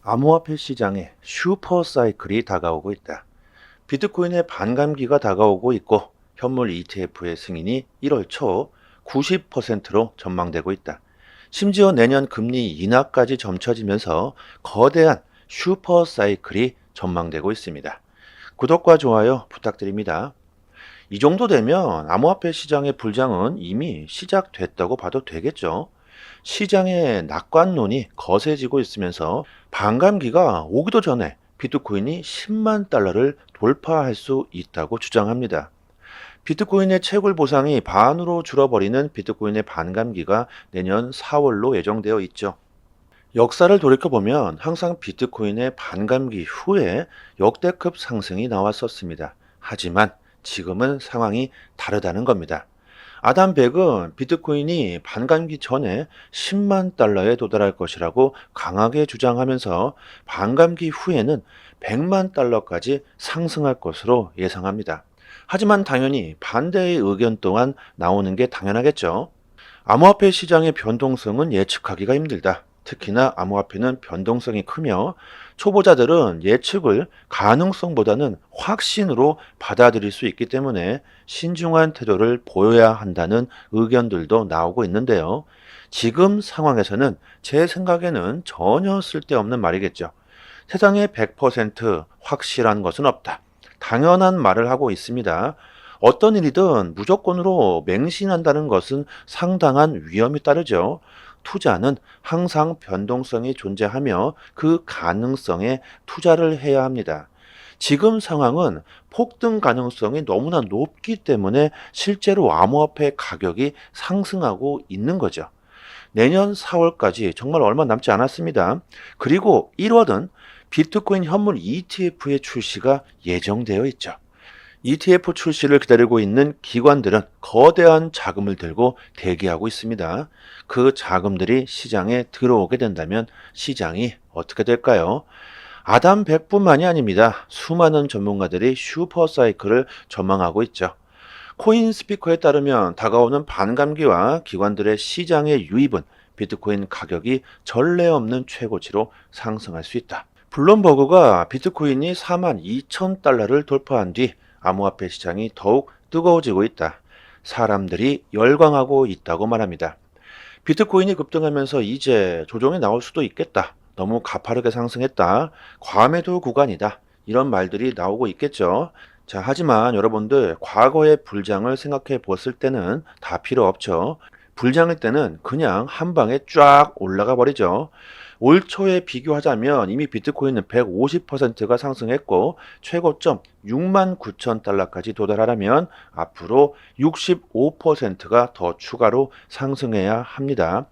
암호화폐 시장에 슈퍼 사이클이 다가오고 있다. 비트코인의 반감기가 다가오고 있고 현물 ETF의 승인이 1월 초 90%로 전망되고 있다. 심지어 내년 금리 인하까지 점쳐지면서 거대한 슈퍼 사이클이 전망되고 있습니다. 구독과 좋아요 부탁드립니다. 이 정도 되면 암호화폐 시장의 불장은 이미 시작됐다고 봐도 되겠죠. 시장의 낙관론이 거세지고 있으면서 반감기가 오기도 전에 비트코인이 10만 달러를 돌파할 수 있다고 주장합니다. 비트코인의 채굴 보상이 반으로 줄어버리는 비트코인의 반감기가 내년 4월로 예정되어 있죠. 역사를 돌이켜보면 항상 비트코인의 반감기 후에 역대급 상승이 나왔었습니다. 하지만 지금은 상황이 다르다는 겁니다. 아담 백은 비트코인이 반감기 전에 10만 달러에 도달할 것이라고 강하게 주장하면서 반감기 후에는 100만 달러까지 상승할 것으로 예상합니다. 하지만 당연히 반대의 의견 또한 나오는 게 당연하겠죠. 암호화폐 시장의 변동성은 예측하기가 힘들다. 특히나 암호화폐는 변동성이 크며 초보자들은 예측을 가능성보다는 확신으로 받아들일 수 있기 때문에 신중한 태도를 보여야 한다는 의견들도 나오고 있는데요. 지금 상황에서는 제 생각에는 전혀 쓸데없는 말이겠죠. 세상에 100% 확실한 것은 없다. 당연한 말을 하고 있습니다. 어떤 일이든 무조건으로 맹신한다는 것은 상당한 위험이 따르죠. 투자는 항상 변동성이 존재하며 그 가능성에 투자를 해야 합니다. 지금 상황은 폭등 가능성이 너무나 높기 때문에 실제로 암호화폐 가격이 상승하고 있는 거죠. 내년 4월까지 정말 얼마 남지 않았습니다. 그리고 1월은 비트코인 현물 ETF의 출시가 예정되어 있죠. ETF 출시를 기다리고 있는 기관들은 거대한 자금을 들고 대기하고 있습니다. 그 자금들이 시장에 들어오게 된다면 시장이 어떻게 될까요? 아담 백뿐만이 아닙니다. 수많은 전문가들이 슈퍼 사이클을 전망하고 있죠. 코인 스피커에 따르면 다가오는 반감기와 기관들의 시장의 유입은 비트코인 가격이 전례 없는 최고치로 상승할 수 있다. 블룸버그가 비트코인이 4만 2천 달러를 돌파한 뒤 암호화폐 시장이 더욱 뜨거워지고 있다. 사람들이 열광하고 있다고 말합니다. 비트코인이 급등하면서 이제 조정이 나올 수도 있겠다. 너무 가파르게 상승했다. 과매도 구간이다. 이런 말들이 나오고 있겠죠. 자, 하지만 여러분들 과거의 불장을 생각해 보았을 때는 다 필요 없죠. 불장일 때는 그냥 한 방에 쫙 올라가 버리죠. 올 초에 비교하자면 이미 비트코인은 150%가 상승했고 최고점 6만 9천 달러까지 도달하려면 앞으로 65%가 더 추가로 상승해야 합니다.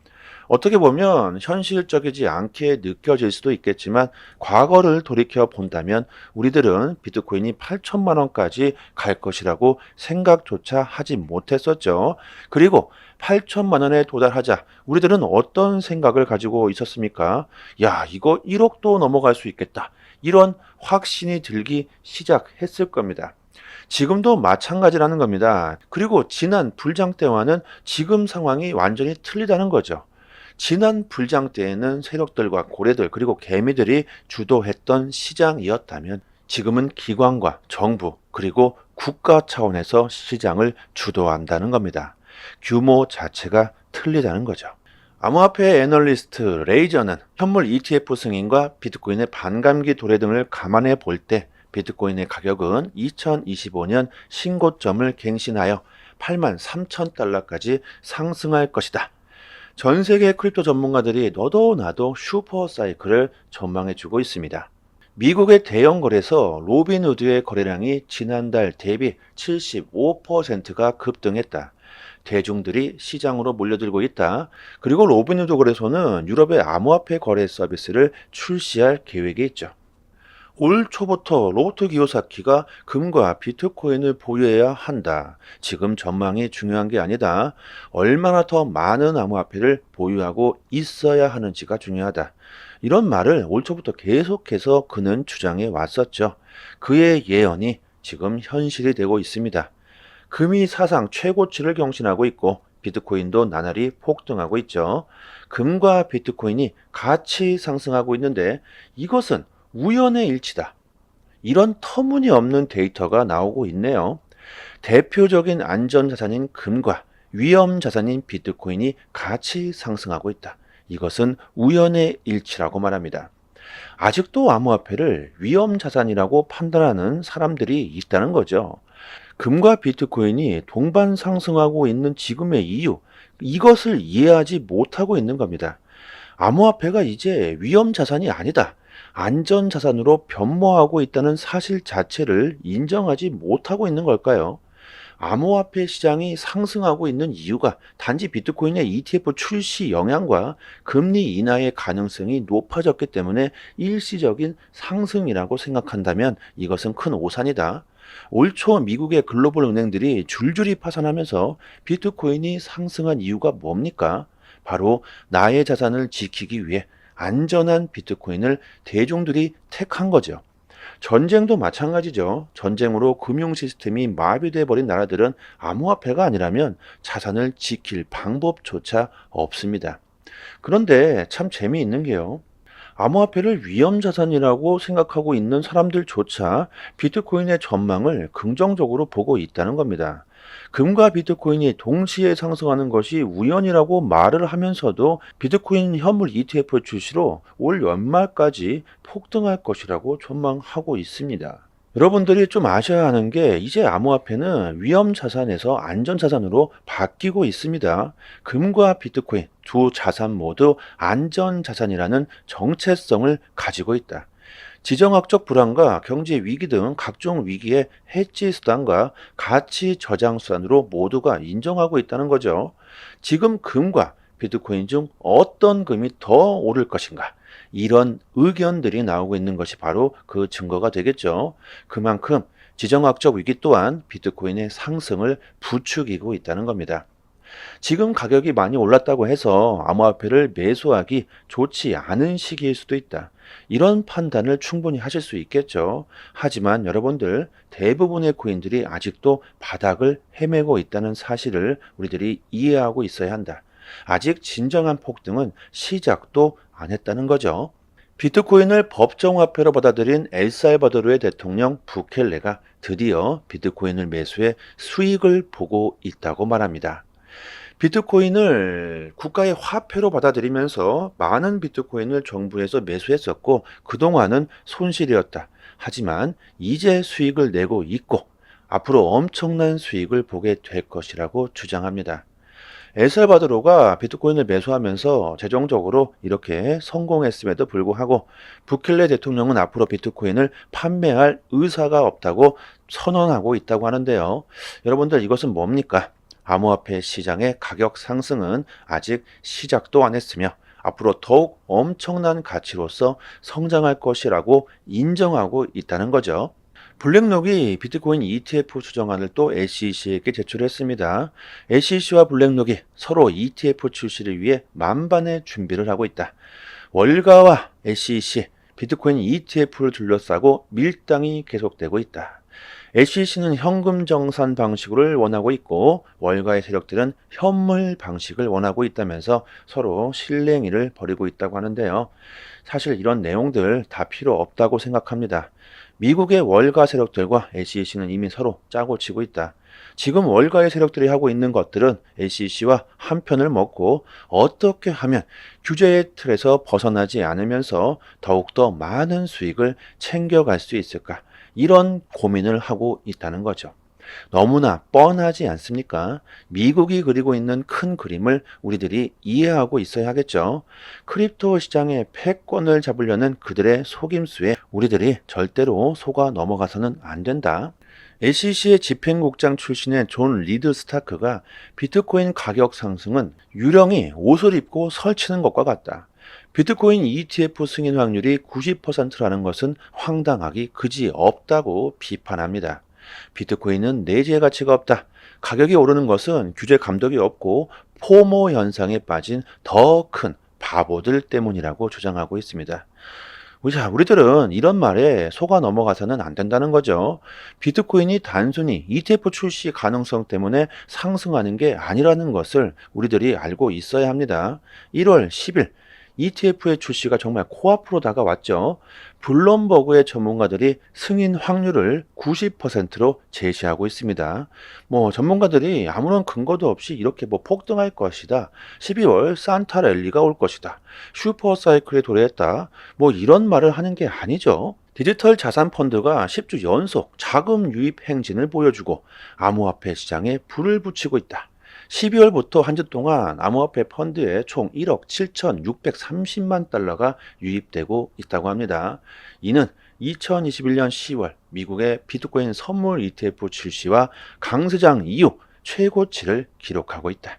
어떻게 보면 현실적이지 않게 느껴질 수도 있겠지만 과거를 돌이켜 본다면 우리들은 비트코인이 8천만 원까지 갈 것이라고 생각조차 하지 못했었죠. 그리고 8천만 원에 도달하자 우리들은 어떤 생각을 가지고 있었습니까? 야, 이거 1억도 넘어갈 수 있겠다. 이런 확신이 들기 시작했을 겁니다. 지금도 마찬가지라는 겁니다. 그리고 지난 불장 때와는 지금 상황이 완전히 틀리다는 거죠. 지난 불장 때에는 세력들과 고래들 그리고 개미들이 주도했던 시장이었다면 지금은 기관과 정부 그리고 국가 차원에서 시장을 주도한다는 겁니다. 규모 자체가 틀리다는 거죠. 암호화폐 애널리스트 레이저는 현물 ETF 승인과 비트코인의 반감기 도래 등을 감안해 볼 때 비트코인의 가격은 2025년 신고점을 갱신하여 8만 3천 달러까지 상승할 것이다. 전 세계 크립토 전문가들이 너도 나도 슈퍼 사이클을 전망해주고 있습니다. 미국의 대형 거래소 로빈후드의 거래량이 지난달 대비 75%가 급등했다. 대중들이 시장으로 몰려들고 있다. 그리고 로빈후드 거래소는 유럽의 암호화폐 거래 서비스를 출시할 계획이 있죠. 올 초부터 로버트 기요사키가 금과 비트코인을 보유해야 한다. 지금 전망이 중요한 게 아니다. 얼마나 더 많은 암호화폐를 보유하고 있어야 하는지가 중요하다. 이런 말을 올 초부터 계속해서 그는 주장해 왔었죠. 그의 예언이 지금 현실이 되고 있습니다. 금이 사상 최고치를 경신하고 있고 비트코인도 나날이 폭등하고 있죠. 금과 비트코인이 같이 상승하고 있는데 이것은 우연의 일치다. 이런 터무니없는 데이터가 나오고 있네요. 대표적인 안전자산인 금과 위험자산인 비트코인이 같이 상승하고 있다. 이것은 우연의 일치라고 말합니다. 아직도 암호화폐를 위험자산이라고 판단하는 사람들이 있다는 거죠. 금과 비트코인이 동반 상승하고 있는 지금의 이유, 이것을 이해하지 못하고 있는 겁니다. 암호화폐가 이제 위험자산이 아니다. 안전자산으로 변모하고 있다는 사실 자체를 인정하지 못하고 있는 걸까요? 암호화폐 시장이 상승하고 있는 이유가 단지 비트코인의 ETF 출시 영향과 금리 인하의 가능성이 높아졌기 때문에 일시적인 상승이라고 생각한다면 이것은 큰 오산이다. 올 초 미국의 글로벌 은행들이 줄줄이 파산하면서 비트코인이 상승한 이유가 뭡니까? 바로 나의 자산을 지키기 위해 안전한 비트코인을 대중들이 택한 거죠. 전쟁도 마찬가지죠. 전쟁으로 금융 시스템이 마비돼 버린 나라들은 암호화폐가 아니라면 자산을 지킬 방법조차 없습니다. 그런데 참 재미있는 게요. 암호화폐를 위험자산이라고 생각하고 있는 사람들조차 비트코인의 전망을 긍정적으로 보고 있다는 겁니다. 금과 비트코인이 동시에 상승하는 것이 우연이라고 말을 하면서도 비트코인 현물 ETF 출시로 올 연말까지 폭등할 것이라고 전망하고 있습니다. 여러분들이 좀 아셔야 하는 게 이제 암호화폐는 위험자산에서 안전자산으로 바뀌고 있습니다. 금과 비트코인 두 자산 모두 안전자산이라는 정체성을 가지고 있다. 지정학적 불안과 경제 위기 등 각종 위기의 해지 수단과 가치 저장 수단으로 모두가 인정하고 있다는 거죠. 지금 금과 비트코인 중 어떤 금이 더 오를 것인가? 이런 의견들이 나오고 있는 것이 바로 그 증거가 되겠죠. 그만큼 지정학적 위기 또한 비트코인의 상승을 부추기고 있다는 겁니다. 지금 가격이 많이 올랐다고 해서 암호화폐를 매수하기 좋지 않은 시기일 수도 있다. 이런 판단을 충분히 하실 수 있겠죠. 하지만 여러분들 대부분의 코인들이 아직도 바닥을 헤매고 있다는 사실을 우리들이 이해하고 있어야 한다. 아직 진정한 폭등은 시작도 안 했다는 거죠. 비트코인을 법정화폐로 받아들인 엘살바도르의 대통령 부켈레가 드디어 비트코인을 매수해 수익을 보고 있다고 말합니다. 비트코인을 국가의 화폐로 받아들이면서 많은 비트코인을 정부에서 매수했었고 그동안은 손실이었다. 하지만 이제 수익을 내고 있고 앞으로 엄청난 수익을 보게 될 것이라고 주장합니다. 엘살바도르가 비트코인을 매수하면서 재정적으로 이렇게 성공했음에도 불구하고 부켈레 대통령은 앞으로 비트코인을 판매할 의사가 없다고 선언하고 있다고 하는데요. 여러분들 이것은 뭡니까? 암호화폐 시장의 가격 상승은 아직 시작도 안 했으며 앞으로 더욱 엄청난 가치로서 성장할 것이라고 인정하고 있다는 거죠. 블랙록이 비트코인 ETF 수정안을 또 SEC에게 제출했습니다. SEC와 블랙록이 서로 ETF 출시를 위해 만반의 준비를 하고 있다. 월가와 SEC, 비트코인 ETF를 둘러싸고 밀당이 계속되고 있다. SEC는 현금 정산 방식을 원하고 있고 월가의 세력들은 현물 방식을 원하고 있다면서 서로 실랭이를 벌이고 있다고 하는데요. 사실 이런 내용들 다 필요 없다고 생각합니다. 미국의 월가 세력들과 SEC는 이미 서로 짜고 치고 있다. 지금 월가의 세력들이 하고 있는 것들은 SEC와 한 편을 먹고 어떻게 하면 규제의 틀에서 벗어나지 않으면서 더욱더 많은 수익을 챙겨갈 수 있을까? 이런 고민을 하고 있다는 거죠. 너무나 뻔하지 않습니까? 미국이 그리고 있는 큰 그림을 우리들이 이해하고 있어야 하겠죠. 크립토 시장의 패권을 잡으려는 그들의 속임수에 우리들이 절대로 속아 넘어가서는 안 된다. SEC의 집행국장 출신의 존 리드 스타크가 비트코인 가격 상승은 유령이 옷을 입고 설치는 것과 같다. 비트코인 ETF 승인 확률이 90%라는 것은 황당하기 그지 없다고 비판합니다. 비트코인은 내재의 가치가 없다. 가격이 오르는 것은 규제 감독이 없고 포모 현상에 빠진 더 큰 바보들 때문이라고 주장하고 있습니다. 우리들은 이런 말에 속아 넘어가서는 안 된다는 거죠. 비트코인이 단순히 ETF 출시 가능성 때문에 상승하는 게 아니라는 것을 우리들이 알고 있어야 합니다. 1월 10일 ETF의 출시가 정말 코앞으로 다가왔죠. 블룸버그의 전문가들이 승인 확률을 90%로 제시하고 있습니다. 전문가들이 아무런 근거도 없이 이렇게 폭등할 것이다. 12월 산타 랠리가 올 것이다. 슈퍼 사이클에 도래했다. 이런 말을 하는 게 아니죠. 디지털 자산 펀드가 10주 연속 자금 유입 행진을 보여주고 암호화폐 시장에 불을 붙이고 있다. 12월부터 한 주 동안 암호화폐 펀드에 총 1억 7,630만 달러가 유입되고 있다고 합니다. 이는 2021년 10월 미국의 비트코인 선물 ETF 출시와 강세장 이후 최고치를 기록하고 있다.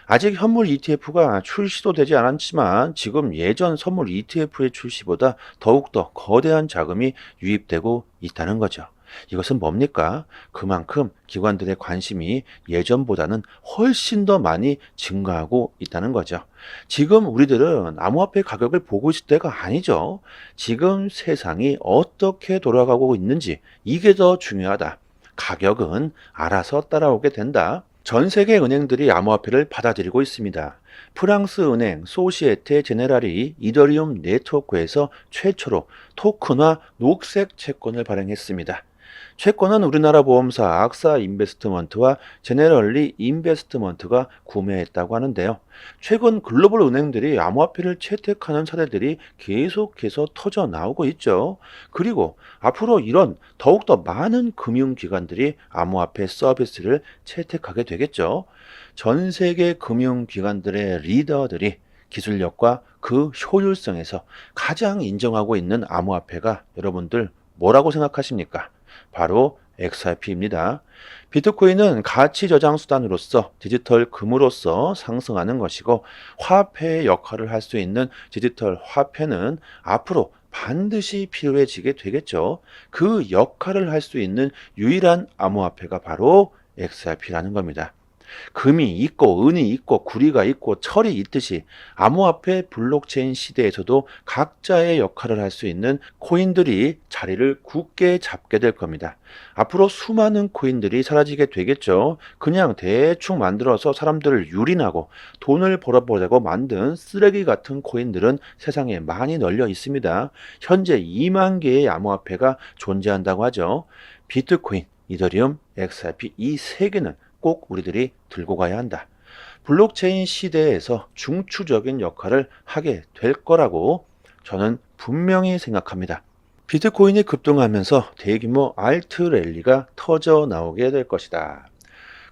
아직 현물 ETF가 출시도 되지 않았지만 지금 예전 선물 ETF의 출시보다 더욱더 거대한 자금이 유입되고 있다는 거죠. 이것은 뭡니까? 그만큼 기관들의 관심이 예전보다는 훨씬 더 많이 증가하고 있다는 거죠. 지금 우리들은 암호화폐 가격을 보고 있을 때가 아니죠. 지금 세상이 어떻게 돌아가고 있는지 이게 더 중요하다. 가격은 알아서 따라오게 된다. 전 세계 은행들이 암호화폐를 받아들이고 있습니다. 프랑스 은행 소시에테 제네랄이 이더리움 네트워크에서 최초로 토큰화 녹색 채권을 발행했습니다. 채권은 우리나라 보험사 악사 인베스트먼트와 제네럴리 인베스트먼트가 구매했다고 하는데요. 최근 글로벌 은행들이 암호화폐를 채택하는 사례들이 계속해서 터져 나오고 있죠. 그리고 앞으로 이런 더욱더 많은 금융기관들이 암호화폐 서비스를 채택하게 되겠죠. 전 세계 금융기관들의 리더들이 기술력과 그 효율성에서 가장 인정하고 있는 암호화폐가 여러분들 뭐라고 생각하십니까? 바로 XRP입니다. 비트코인은 가치 저장 수단으로서 디지털 금으로서 상승하는 것이고 화폐의 역할을 할 수 있는 디지털 화폐는 앞으로 반드시 필요해지게 되겠죠. 그 역할을 할 수 있는 유일한 암호화폐가 바로 XRP라는 겁니다. 금이 있고 은이 있고 구리가 있고 철이 있듯이 암호화폐 블록체인 시대에서도 각자의 역할을 할 수 있는 코인들이 자리를 굳게 잡게 될 겁니다. 앞으로 수많은 코인들이 사라지게 되겠죠. 그냥 대충 만들어서 사람들을 유린하고 돈을 벌어보자고 만든 쓰레기 같은 코인들은 세상에 많이 널려 있습니다. 현재 2만 개의 암호화폐가 존재한다고 하죠. 비트코인, 이더리움, XRP 이 세 개는 꼭 우리들이 들고 가야 한다. 블록체인 시대에서 중추적인 역할을 하게 될 거라고 저는 분명히 생각합니다. 비트코인이 급등하면서 대규모 알트 랠리가 터져 나오게 될 것이다.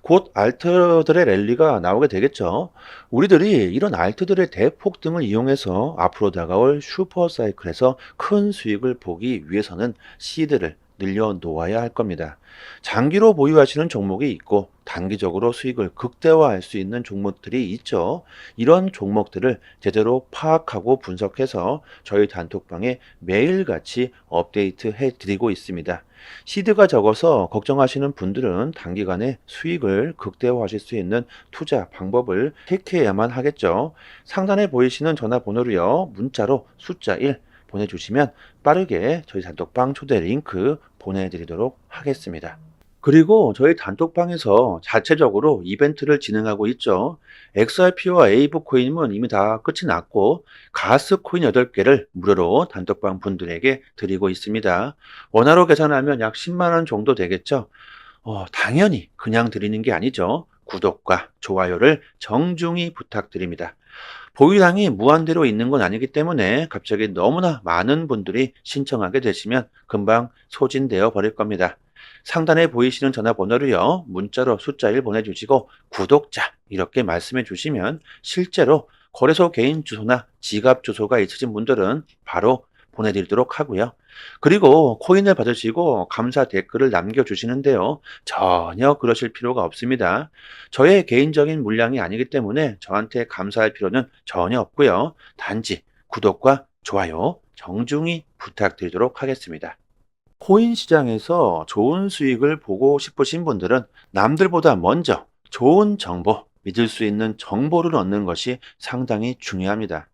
곧 알트들의 랠리가 나오게 되겠죠. 우리들이 이런 알트들의 대폭등을 이용해서 앞으로 다가올 슈퍼 사이클에서 큰 수익을 보기 위해서는 시드를 늘려 놓아야 할 겁니다. 장기로 보유하시는 종목이 있고 단기적으로 수익을 극대화할 수 있는 종목들이 있죠. 이런 종목들을 제대로 파악하고 분석해서 저희 단톡방에 매일같이 업데이트해 드리고 있습니다. 시드가 적어서 걱정하시는 분들은 단기간에 수익을 극대화하실 수 있는 투자 방법을 택해야만 하겠죠. 상단에 보이시는 전화번호로요. 문자로 숫자 1 보내주시면 빠르게 저희 단톡방 초대 링크 보내드리도록 하겠습니다. 그리고 저희 단톡방에서 자체적으로 이벤트를 진행하고 있죠. XRP와 에이브코인은 이미 다 끝이 났고 가스코인 8개를 무료로 단톡방 분들에게 드리고 있습니다. 원화로 계산하면 약 10만 원 정도 되겠죠. 당연히 그냥 드리는 게 아니죠. 구독과 좋아요를 정중히 부탁드립니다. 보유량이 무한대로 있는 건 아니기 때문에 갑자기 너무나 많은 분들이 신청하게 되시면 금방 소진되어 버릴 겁니다. 상단에 보이시는 전화번호로요. 문자로 숫자 1 보내주시고 구독자 이렇게 말씀해 주시면 실제로 거래소 개인 주소나 지갑 주소가 있으신 분들은 바로 보내드리도록 하고요. 그리고 코인을 받으시고 감사 댓글을 남겨주시는데요. 전혀 그러실 필요가 없습니다. 저의 개인적인 물량이 아니기 때문에 저한테 감사할 필요는 전혀 없고요. 단지 구독과 좋아요 정중히 부탁드리도록 하겠습니다. 코인 시장에서 좋은 수익을 보고 싶으신 분들은 남들보다 먼저 좋은 정보, 믿을 수 있는 정보를 얻는 것이 상당히 중요합니다.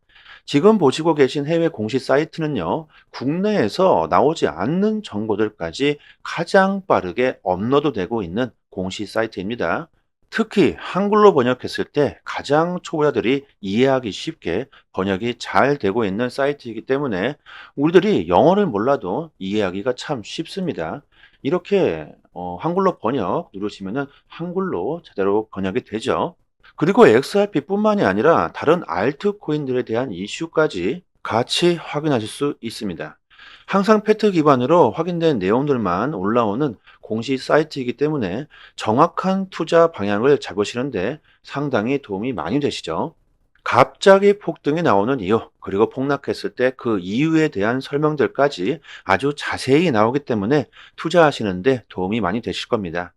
지금 보시고 계신 해외 공시 사이트는요, 국내에서 나오지 않는 정보들까지 가장 빠르게 업로드되고 있는 공시 사이트입니다. 특히 한글로 번역했을 때 가장 초보자들이 이해하기 쉽게 번역이 잘 되고 있는 사이트이기 때문에 우리들이 영어를 몰라도 이해하기가 참 쉽습니다. 이렇게 한글로 번역 누르시면은 한글로 제대로 번역이 되죠. 그리고 XRP뿐만이 아니라 다른 알트코인들에 대한 이슈까지 같이 확인하실 수 있습니다. 항상 팩트 기반으로 확인된 내용들만 올라오는 공식 사이트이기 때문에 정확한 투자 방향을 잡으시는데 상당히 도움이 많이 되시죠. 갑자기 폭등이 나오는 이유, 그리고 폭락했을 때 그 이유에 대한 설명들까지 아주 자세히 나오기 때문에 투자하시는데 도움이 많이 되실 겁니다.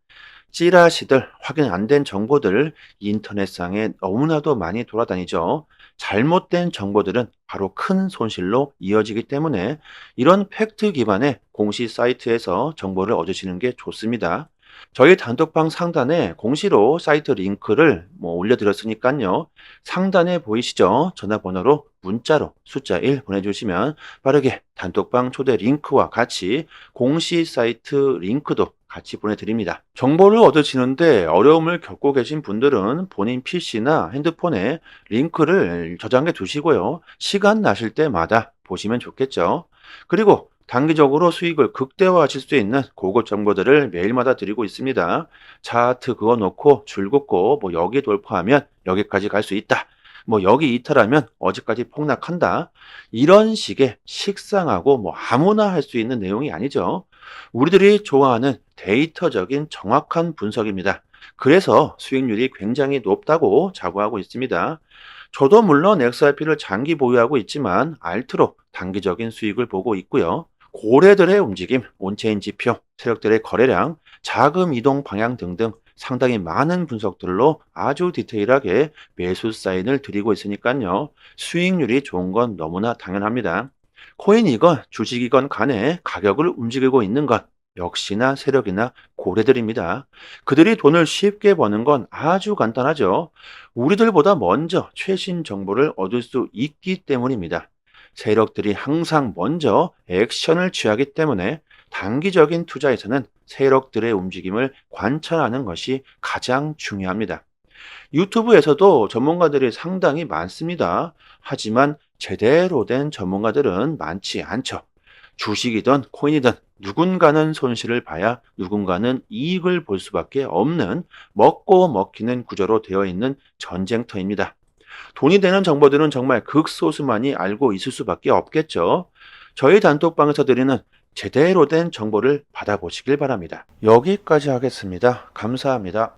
찌라시들, 확인 안 된 정보들 인터넷상에 너무나도 많이 돌아다니죠. 잘못된 정보들은 바로 큰 손실로 이어지기 때문에 이런 팩트 기반의 공시 사이트에서 정보를 얻으시는 게 좋습니다. 저희 단톡방 상단에 공시로 사이트 링크를 올려드렸으니까요. 상단에 보이시죠? 전화번호로 문자로 숫자 1 보내주시면 빠르게 단톡방 초대 링크와 같이 공시 사이트 링크도 같이 보내드립니다. 정보를 얻으시는데 어려움을 겪고 계신 분들은 본인 PC나 핸드폰에 링크를 저장해 두시고요. 시간 나실 때마다 보시면 좋겠죠. 그리고 단기적으로 수익을 극대화하실 수 있는 고급 정보들을 매일마다 드리고 있습니다. 차트 그어 놓고 줄 긋고 여기 돌파하면 여기까지 갈 수 있다. 여기 이탈하면 어디까지 폭락한다. 이런 식의 식상하고 아무나 할 수 있는 내용이 아니죠. 우리들이 좋아하는 데이터적인 정확한 분석입니다. 그래서 수익률이 굉장히 높다고 자부하고 있습니다. 저도 물론 XRP를 장기 보유하고 있지만 알트로 단기적인 수익을 보고 있고요. 고래들의 움직임, 온체인 지표, 세력들의 거래량, 자금 이동 방향 등등 상당히 많은 분석들로 아주 디테일하게 매수 사인을 드리고 있으니까요. 수익률이 좋은 건 너무나 당연합니다. 코인이건 주식이건 간에 가격을 움직이고 있는 것 역시나 세력이나 고래들입니다. 그들이 돈을 쉽게 버는 건 아주 간단하죠. 우리들보다 먼저 최신 정보를 얻을 수 있기 때문입니다. 세력들이 항상 먼저 액션을 취하기 때문에 단기적인 투자에서는 세력들의 움직임을 관찰하는 것이 가장 중요합니다. 유튜브에서도 전문가들이 상당히 많습니다. 하지만 제대로 된 전문가들은 많지 않죠. 주식이든 코인이든 누군가는 손실을 봐야 누군가는 이익을 볼 수밖에 없는 먹고 먹히는 구조로 되어 있는 전쟁터입니다. 돈이 되는 정보들은 정말 극소수만이 알고 있을 수밖에 없겠죠. 저희 단톡방에서 드리는 제대로 된 정보를 받아보시길 바랍니다. 여기까지 하겠습니다. 감사합니다.